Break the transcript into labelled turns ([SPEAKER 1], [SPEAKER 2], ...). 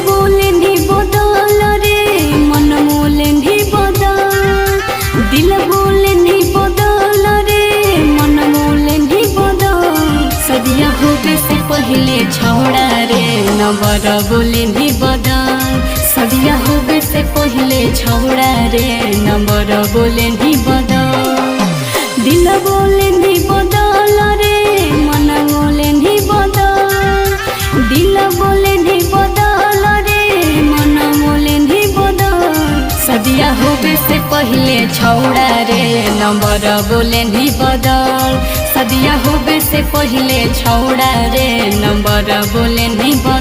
[SPEAKER 1] बोले नी बदल रे मन बोले नी बदल दिल बोले नी बदल रे मन बोले नी बदल सदिया होवे से पहले छौड़ा रे नंबर बोले नी बदल सदिया होवे से पहले छौड़ा रे नंबर बोले नी बदल दिल बोले नी बदल रे मन बोले नी बदल दिल बोले नी बदल रे मन बोले नी बदल सदिया होवे से पहले छौड़ा रे नंबर बोले नी बदल सदिया होवे से पहले छौड़ा रे नंबर बोले नी बदल।